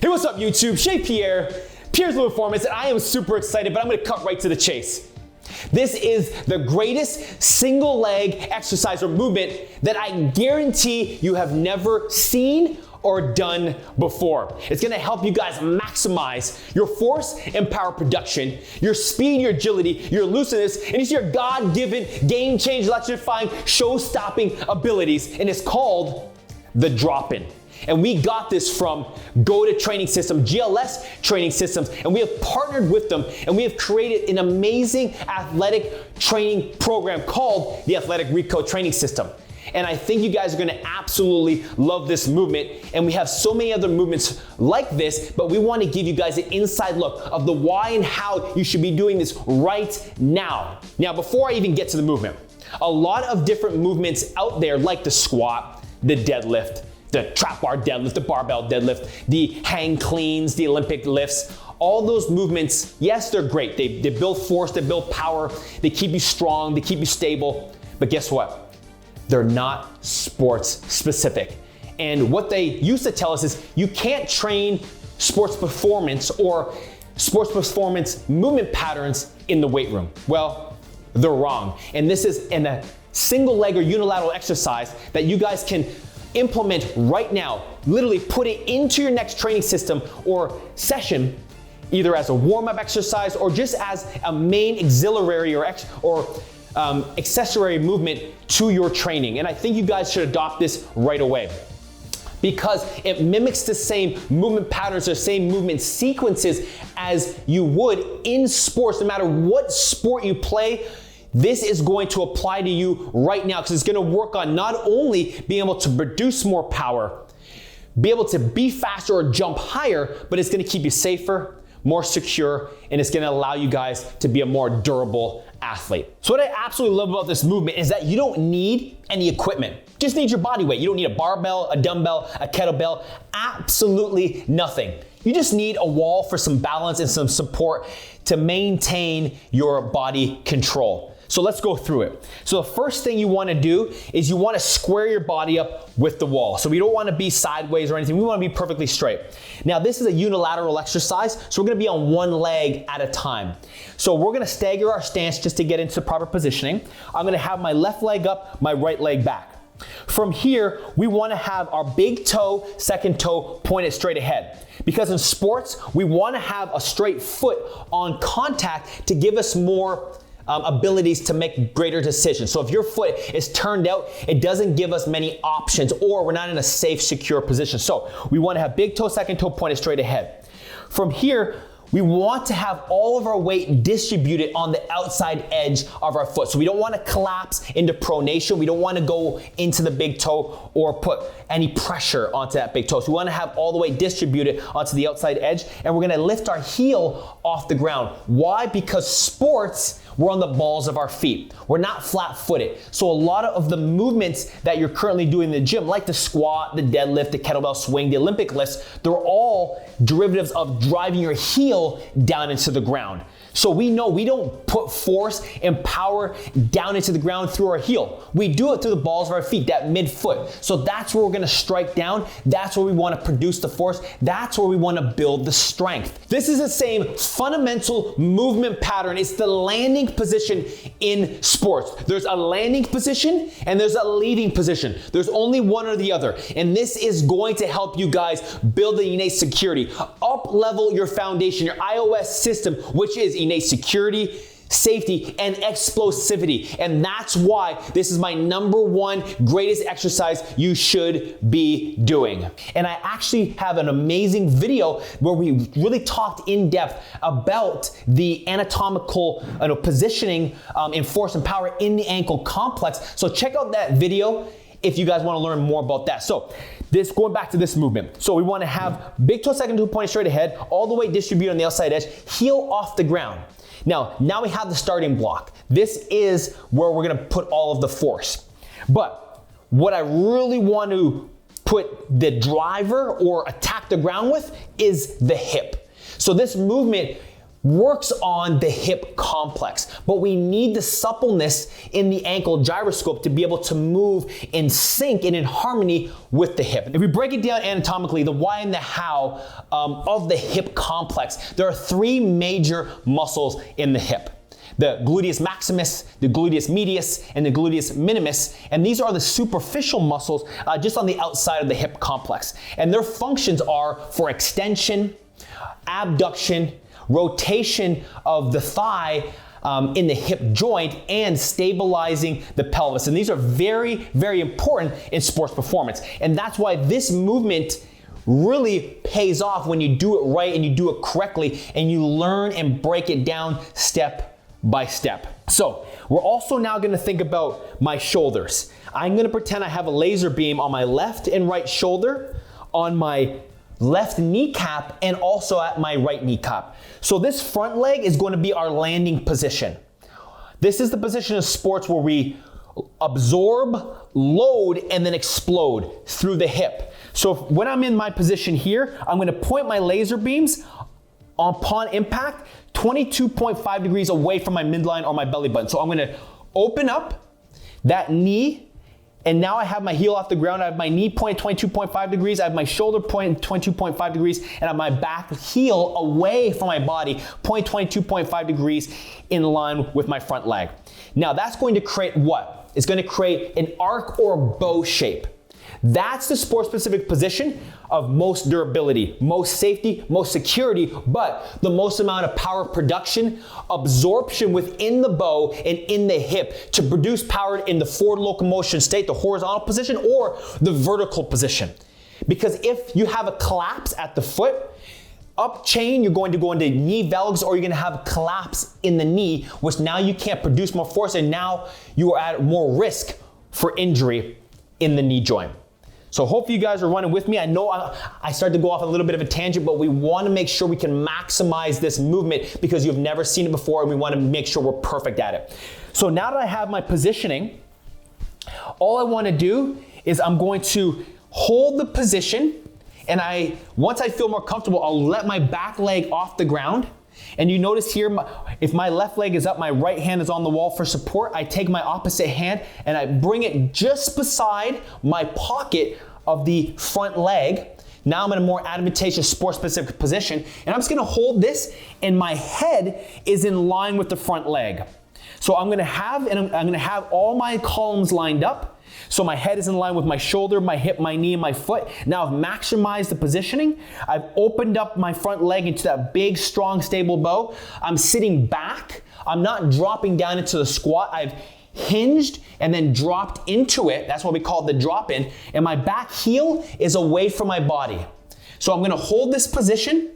Hey, what's up YouTube? Chez Pierre, Pierre's Little Performance, and I am super excited, but I'm gonna cut right to the chase. This is the greatest single leg exercise or movement that I guarantee you have never seen or done before. It's gonna help you guys maximize your force and power production, your speed, your agility, your looseness, and it's your God-given, game-changing, electrifying, show-stopping abilities, and it's called the drop-in. And we got this from GOATED Training System, GLS Training Systems, and we have partnered with them, and we have created an amazing athletic training program called the Athletic Recode Training System. And I think you guys are gonna absolutely love this movement, and we have so many other movements like this, but we wanna give you guys an inside look of the why and how you should be doing this right now. Now, before I even get to the movement, a lot of different movements out there like the squat, the deadlift, the trap bar deadlift, the barbell deadlift, the hang cleans, the Olympic lifts, all those movements, yes, they're great. They build force, they build power, they keep you strong, they keep you stable, but guess what? They're not sports specific. And what they used to tell us is you can't train sports performance or sports performance movement patterns in the weight room. Well, they're wrong. And this is in a single leg or unilateral exercise that you guys can implement right now. Literally put it into your next training system or session, either as a warm-up exercise or just as a main auxiliary or accessory movement to your training. And I think you guys should adopt this right away because it mimics the same movement patterns, the same movement sequences as you would in sports. No matter what sport you play, this is going to apply to you right now because it's going to work on not only being able to produce more power, be able to be faster or jump higher, but it's going to keep you safer, more secure, and it's going to allow you guys to be a more durable athlete. So what I absolutely love about this movement is that you don't need any equipment. You just need your body weight. You don't need a barbell, a dumbbell, a kettlebell, absolutely nothing. You just need a wall for some balance and some support to maintain your body control. So let's go through it. So the first thing you wanna do is you wanna square your body up with the wall. So we don't wanna be sideways or anything, we wanna be perfectly straight. Now this is a unilateral exercise, so we're gonna be on one leg at a time. So we're gonna stagger our stance just to get into proper positioning. I'm gonna have my left leg up, my right leg back. From here, we wanna have our big toe, second toe pointed straight ahead. Because in sports, we wanna have a straight foot on contact to give us more abilities to make greater decisions. So if your foot is turned out, it doesn't give us many options or we're not in a safe, secure position. So we wanna have big toe, second toe pointed straight ahead. From here, we want to have all of our weight distributed on the outside edge of our foot. So we don't want to collapse into pronation. We don't want to go into the big toe or put any pressure onto that big toe. So we want to have all the weight distributed onto the outside edge, and we're going to lift our heel off the ground. Why? Because sports, we're on the balls of our feet. We're not flat-footed. So a lot of the movements that you're currently doing in the gym, like the squat, the deadlift, the kettlebell swing, the Olympic lifts, they're all derivatives of driving your heel down into the ground. So we know we don't put force and power down into the ground through our heel. We do it through the balls of our feet, that midfoot. So that's where we're gonna strike down. That's where we wanna produce the force. That's where we wanna build the strength. This is the same fundamental movement pattern. It's the landing position in sports. There's a landing position and there's a leading position. There's only one or the other. And this is going to help you guys build the innate security, up level your foundation, your iOS system, which is innate security, safety, and explosivity. And that's why this is my number one greatest exercise you should be doing. And I actually have an amazing video where we really talked in depth about the anatomical positioning in force and power in the ankle complex. So check out that video if you guys want to learn more about that. So going back to this movement. So we want to have big toe, second toe pointed straight ahead, all the way distributed on the outside edge, heel off the ground. Now we have the starting block. This is where we're going to put all of the force. But what I really want to put the driver or attack the ground with is the hip. So this movement, works on the hip complex, but we need the suppleness in the ankle gyroscope to be able to move in sync and in harmony with the hip. If we break it down anatomically, the why and the how of the hip complex, there are three major muscles in the hip: the gluteus maximus, the gluteus medius, and the gluteus minimus. And these are the superficial muscles just on the outside of the hip complex. And their functions are for extension, abduction, rotation of the thigh in the hip joint, and stabilizing the pelvis. And these are very, very important in sports performance. And that's why this movement really pays off when you do it right and you do it correctly and you learn and break it down step by step. So we're also now going to think about my shoulders. I'm going to pretend I have a laser beam on my left and right shoulder, on my left kneecap, and also at my right kneecap. So this front leg is going to be our landing position. This is the position of sports where we absorb, load, and then explode through the hip. So when I'm in my position here, I'm going to point my laser beams upon impact 22.5 degrees away from my midline or my belly button. So I'm going to open up that knee, and now I have my heel off the ground. I have my knee pointed 22.5 degrees. I have my shoulder pointed 22.5 degrees, and I have my back heel away from my body, pointed 22.5 degrees in line with my front leg. Now that's going to create what? It's going to create an arc or a bow shape. That's the sport-specific position of most durability, most safety, most security, but the most amount of power production, absorption within the bow and in the hip to produce power in the forward locomotion state, the horizontal position, or the vertical position. Because if you have a collapse at the foot, up chain, you're going to go into knee valgus, or you're going to have a collapse in the knee, which now you can't produce more force, and now you are at more risk for injury in the knee joint. So hopefully you guys are running with me. I know I started to go off a little bit of a tangent, but we want to make sure we can maximize this movement because you've never seen it before, and we want to make sure we're perfect at it. So now that I have my positioning, all I want to do is I'm going to hold the position, and once I feel more comfortable, I'll let my back leg off the ground. And you notice here, if my left leg is up, my right hand is on the wall for support. I take my opposite hand and I bring it just beside my pocket of the front leg. Now I'm in a more advantageous sport-specific position, and I'm just gonna hold this, and my head is in line with the front leg. So I'm gonna have all my columns lined up. So my head is in line with my shoulder, my hip, my knee, and my foot. Now I've maximized the positioning. I've opened up my front leg into that big, strong, stable bow. I'm sitting back. I'm not dropping down into the squat. I've hinged and then dropped into it. That's what we call the drop in. And my back heel is away from my body. So I'm gonna hold this position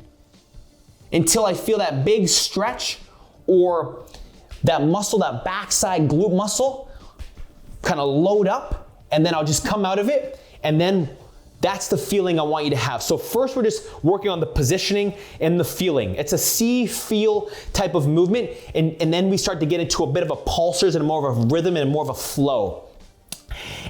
until I feel that big stretch, or that muscle, that backside glute muscle, kind of load up, and then I'll just come out of it, and then that's the feeling I want you to have. So first we're just working on the positioning and the feeling. It's a see-feel type of movement, and then we start to get into a bit of a pulsers and more of a rhythm and more of a flow.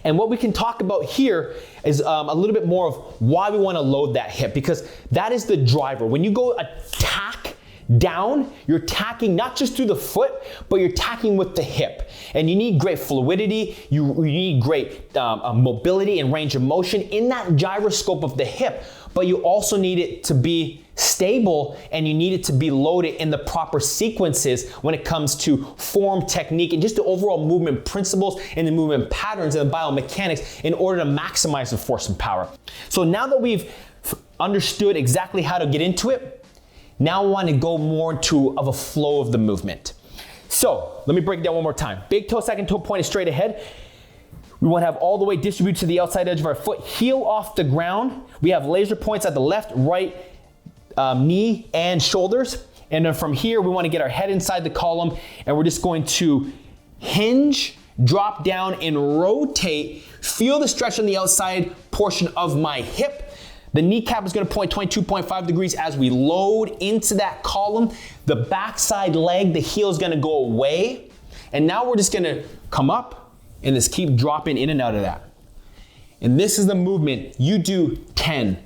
And what we can talk about here is a little bit more of why we want to load that hip, because that is the driver. When you go attack down, you're tacking not just through the foot, but you're tacking with the hip. And you need great fluidity, you need great mobility and range of motion in that gyroscope of the hip, but you also need it to be stable, and you need it to be loaded in the proper sequences when it comes to form, technique, and just the overall movement principles and the movement patterns and the biomechanics in order to maximize the force and power. So now that we've understood exactly how to get into it, now I want to go more into a flow of the movement. So let me break it down one more time. Big toe, second toe pointed straight ahead. We want to have all the way distributed to the outside edge of our foot, heel off the ground. We have laser points at the left, right knee and shoulders. And then from here, we want to get our head inside the column, and we're just going to hinge, drop down, and rotate. Feel the stretch on the outside portion of my hip. The kneecap is going to point 22.5 degrees as we load into that column. The backside leg, the heel is going to go away. And now we're just going to come up and just keep dropping in and out of that. And this is the movement you do 10,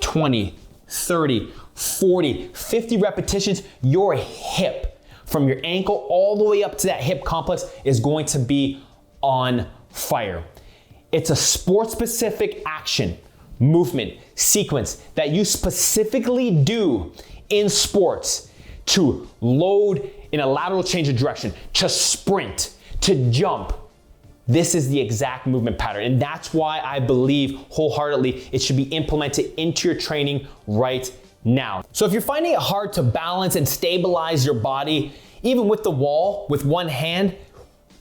20, 30, 40, 50 repetitions, your hip, from your ankle all the way up to that hip complex, is going to be on fire. It's a sport-specific action, movement, sequence that you specifically do in sports to load in a lateral change of direction, to sprint, to jump. This is the exact movement pattern, and that's why I believe wholeheartedly it should be implemented into your training right now. So if you're finding it hard to balance and stabilize your body, even with the wall, with one hand,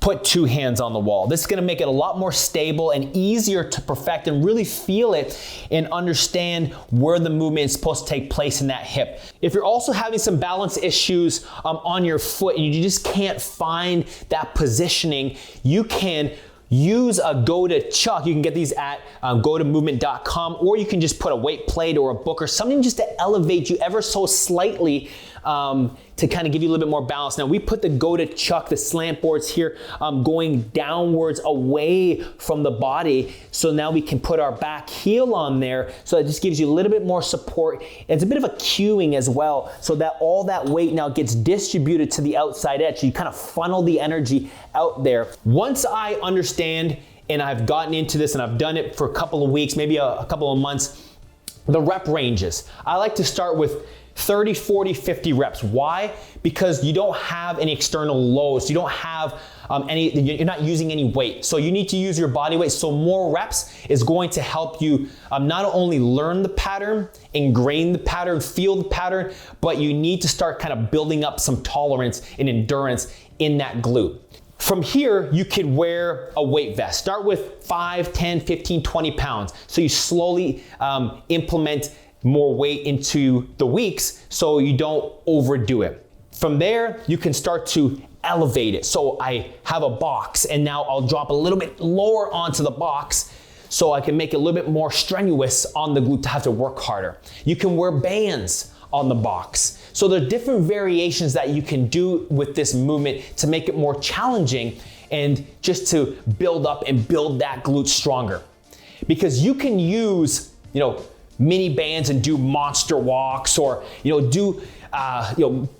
put two hands on the wall. This is gonna make it a lot more stable and easier to perfect and really feel it and understand where the movement is supposed to take place in that hip. If you're also having some balance issues on your foot and you just can't find that positioning, you can use a GoToChuck. You can get these at gotomovement.com, or you can just put a weight plate or a book or something just to elevate you ever so slightly to kind of give you a little bit more balance. Now we put the GoToChuck, the slant boards here, going downwards away from the body. So now we can put our back heel on there. So it just gives you a little bit more support. It's a bit of a cueing as well, so that all that weight now gets distributed to the outside edge. So you kind of funnel the energy out there. Once I understand and I've gotten into this and I've done it for a couple of weeks, maybe a couple of months, the rep ranges. I like to start with 30, 40, 50 reps. Why? Because you don't have any external loads. You don't have you're not using any weight. So you need to use your body weight. So more reps is going to help you not only learn the pattern, ingrain the pattern, feel the pattern, but you need to start kind of building up some tolerance and endurance in that glute. From here, you could wear a weight vest. Start with 5, 10, 15, 20 pounds. So you slowly implement more weight into the weeks so you don't overdo it. From there, you can start to elevate it. So I have a box and now I'll drop a little bit lower onto the box so I can make it a little bit more strenuous on the glute to have to work harder. You can wear bands on the box. So there are different variations that you can do with this movement to make it more challenging and just to build up and build that glute stronger. Because you can use, mini bands and do monster walks or, do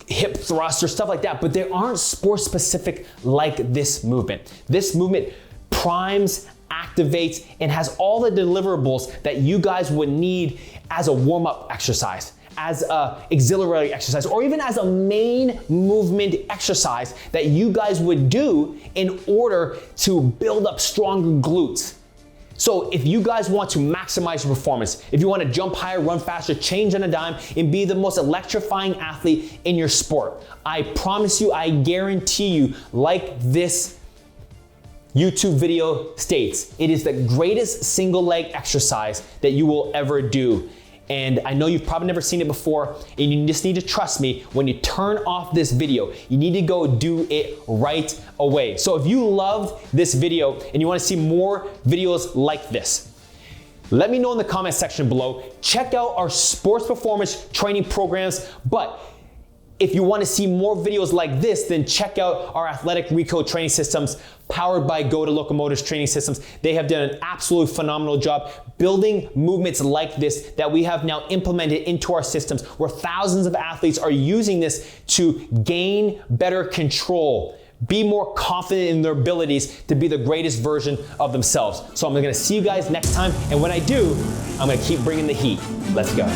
hip thrusts or stuff like that, but they aren't sport specific like this movement. This movement primes, activates, and has all the deliverables that you guys would need as a warm-up exercise, as an auxiliary exercise, or even as a main movement exercise that you guys would do in order to build up stronger glutes. So if you guys want to maximize your performance, if you want to jump higher, run faster, change on a dime, and be the most electrifying athlete in your sport, I promise you, I guarantee you, like this YouTube video states, it is the greatest single leg exercise that you will ever do. And I know you've probably never seen it before, and you just need to trust me. When you turn off this video, you need to go do it right away. So if you loved this video and you want to see more videos like this, let me know in the comment section below. Check out our sports performance training programs, but if you want to see more videos like this, then check out our Athletic Recode training systems powered by Gota Locomotives Training Systems. They have done an absolutely phenomenal job building movements like this that we have now implemented into our systems, where thousands of athletes are using this to gain better control, be more confident in their abilities to be the greatest version of themselves. So I'm gonna see you guys next time, and when I do, I'm gonna keep bringing the heat. Let's go.